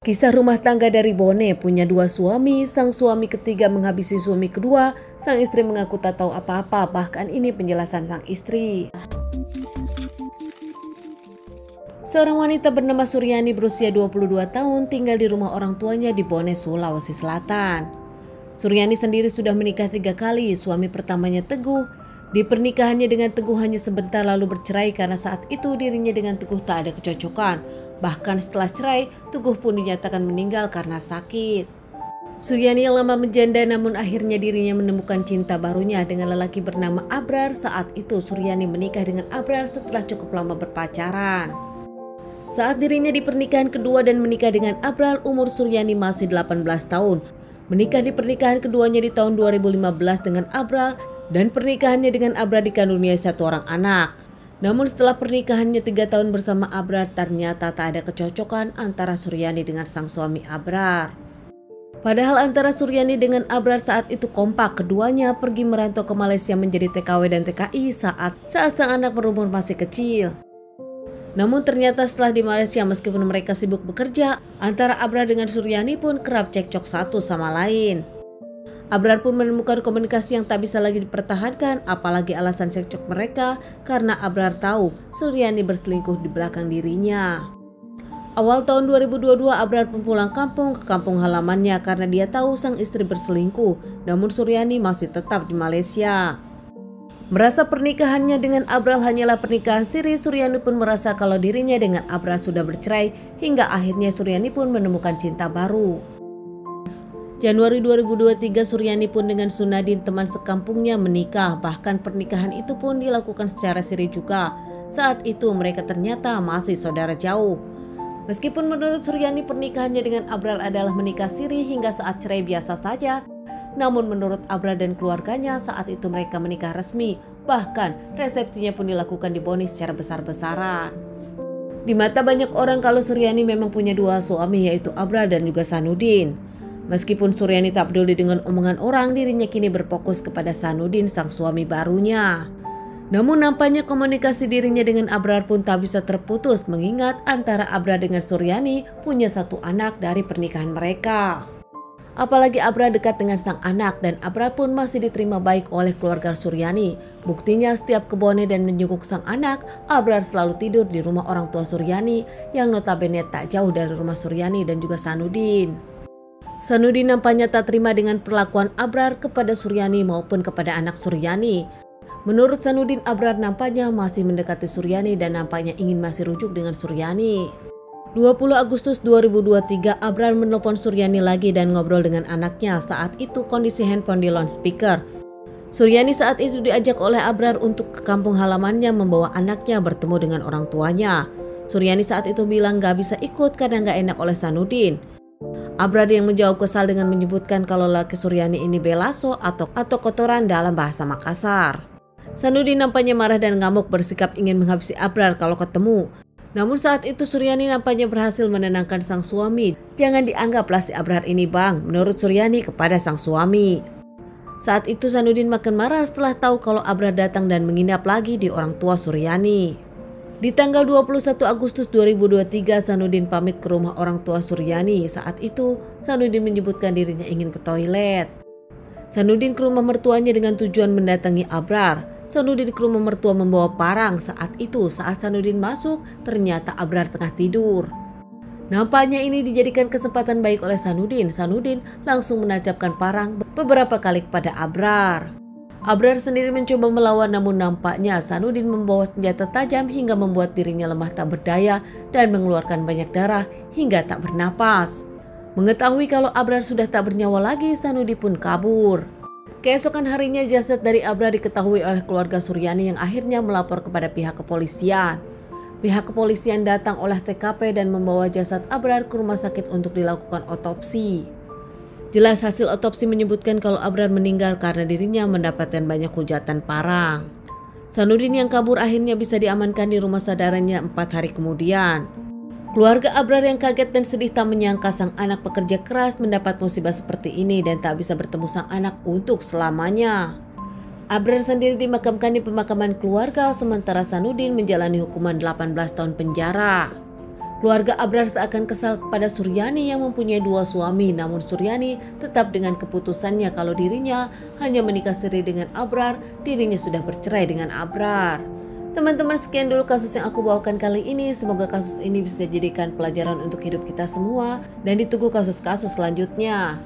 Kisah rumah tangga dari Bone. Punya dua suami, sang suami ketiga menghabisi suami kedua, sang istri mengaku tak tahu apa-apa, bahkan ini penjelasan sang istri. Seorang wanita bernama Suryani berusia 22 tahun tinggal di rumah orang tuanya di Bone, Sulawesi Selatan. Suryani sendiri sudah menikah 3 kali, suami pertamanya Teguh. Di pernikahannya dengan Teguh hanya sebentar lalu bercerai karena saat itu dirinya dengan Teguh tak ada kecocokan. Bahkan setelah cerai, Teguh pun dinyatakan meninggal karena sakit. Suryani yang lama menjanda namun akhirnya dirinya menemukan cinta barunya dengan lelaki bernama Abrar. Saat itu Suryani menikah dengan Abrar setelah cukup lama berpacaran. Saat dirinya di pernikahan kedua dan menikah dengan Abrar, umur Suryani masih 18 tahun. Menikah di pernikahan keduanya di tahun 2015 dengan Abrar dan pernikahannya dengan Abrar dikaruniai 1 orang anak. Namun setelah pernikahannya 3 tahun bersama Abrar, ternyata tak ada kecocokan antara Suryani dengan sang suami Abrar. Padahal antara Suryani dengan Abrar saat itu kompak, keduanya pergi merantau ke Malaysia menjadi TKW dan TKI saat sang anak berumur masih kecil. Namun ternyata setelah di Malaysia, meskipun mereka sibuk bekerja, antara Abrar dengan Suryani pun kerap cekcok satu sama lain. Abrar pun menemukan komunikasi yang tak bisa lagi dipertahankan, apalagi alasan cekcok mereka karena Abrar tahu Suryani berselingkuh di belakang dirinya. Awal tahun 2022 Abrar pun pulang kampung ke kampung halamannya karena dia tahu sang istri berselingkuh, namun Suryani masih tetap di Malaysia. Merasa pernikahannya dengan Abrar hanyalah pernikahan siri, Suryani pun merasa kalau dirinya dengan Abrar sudah bercerai, hingga akhirnya Suryani pun menemukan cinta baru. Januari 2023 Suryani pun dengan Sunadin teman sekampungnya menikah, bahkan pernikahan itu pun dilakukan secara siri juga. Saat itu mereka ternyata masih saudara jauh. Meskipun menurut Suryani pernikahannya dengan Abrar adalah menikah siri hingga saat cerai biasa saja, namun menurut Abrar dan keluarganya saat itu mereka menikah resmi, bahkan resepsinya pun dilakukan di Bone secara besar-besaran. Di mata banyak orang kalau Suryani memang punya 2 suami, yaitu Abrar dan juga Sanudin. Meskipun Suryani tak peduli dengan omongan orang, dirinya kini berfokus kepada Sanudin, sang suami barunya. Namun nampaknya komunikasi dirinya dengan Abrar pun tak bisa terputus, mengingat antara Abrar dengan Suryani punya 1 anak dari pernikahan mereka. Apalagi Abrar dekat dengan sang anak dan Abrar pun masih diterima baik oleh keluarga Suryani. Buktinya setiap ke Bone dan menjenguk sang anak, Abrar selalu tidur di rumah orang tua Suryani yang notabene tak jauh dari rumah Suryani dan juga Sanudin. Sanudin nampaknya tak terima dengan perlakuan Abrar kepada Suryani maupun kepada anak Suryani. Menurut Sanudin, Abrar nampaknya masih mendekati Suryani dan nampaknya ingin masih rujuk dengan Suryani. 20 Agustus 2023 Abrar menelpon Suryani lagi dan ngobrol dengan anaknya. Saat itu kondisi handphone di loudspeaker. Suryani saat itu diajak oleh Abrar untuk ke kampung halamannya membawa anaknya bertemu dengan orang tuanya. Suryani saat itu bilang gak bisa ikut karena gak enak oleh Sanudin. Abrar yang menjawab kesal dengan menyebutkan kalau laki Suryani ini belaso atau kotoran dalam bahasa Makassar. Sanudin nampaknya marah dan ngamuk, bersikap ingin menghabisi Abrar kalau ketemu. Namun saat itu Suryani nampaknya berhasil menenangkan sang suami. Jangan dianggaplah si Abrar ini bang, menurut Suryani kepada sang suami. Saat itu Sanudin makin marah setelah tahu kalau Abrar datang dan menginap lagi di orang tua Suryani. Di tanggal 21 Agustus 2023 Sanudin pamit ke rumah orang tua Suryani. Saat itu Sanudin menyebutkan dirinya ingin ke toilet. Sanudin ke rumah mertuanya dengan tujuan mendatangi Abrar. Sanudin ke rumah mertua membawa parang. Saat itu saat Sanudin masuk, ternyata Abrar tengah tidur. Nampaknya ini dijadikan kesempatan baik oleh Sanudin. Sanudin langsung menancapkan parang beberapa kali kepada Abrar. Abrar sendiri mencoba melawan, namun nampaknya Sanudin membawa senjata tajam hingga membuat dirinya lemah tak berdaya dan mengeluarkan banyak darah hingga tak bernapas. Mengetahui kalau Abrar sudah tak bernyawa lagi, Sanudin pun kabur. Keesokan harinya jasad dari Abrar diketahui oleh keluarga Suryani yang akhirnya melapor kepada pihak kepolisian. Pihak kepolisian datang olah TKP dan membawa jasad Abrar ke rumah sakit untuk dilakukan otopsi. Jelas hasil otopsi menyebutkan kalau Abrar meninggal karena dirinya mendapatkan banyak hujatan parang. Sanudin yang kabur akhirnya bisa diamankan di rumah saudaranya 4 hari kemudian. Keluarga Abrar yang kaget dan sedih tak menyangka sang anak pekerja keras mendapat musibah seperti ini dan tak bisa bertemu sang anak untuk selamanya. Abrar sendiri dimakamkan di pemakaman keluarga sementara Sanudin menjalani hukuman 18 tahun penjara. Keluarga Abrar seakan kesal kepada Suryani yang mempunyai 2 suami, namun Suryani tetap dengan keputusannya kalau dirinya hanya menikah siri dengan Abrar, dirinya sudah bercerai dengan Abrar. Teman-teman, sekian dulu kasus yang aku bawakan kali ini. Semoga kasus ini bisa dijadikan pelajaran untuk hidup kita semua dan ditunggu kasus-kasus selanjutnya.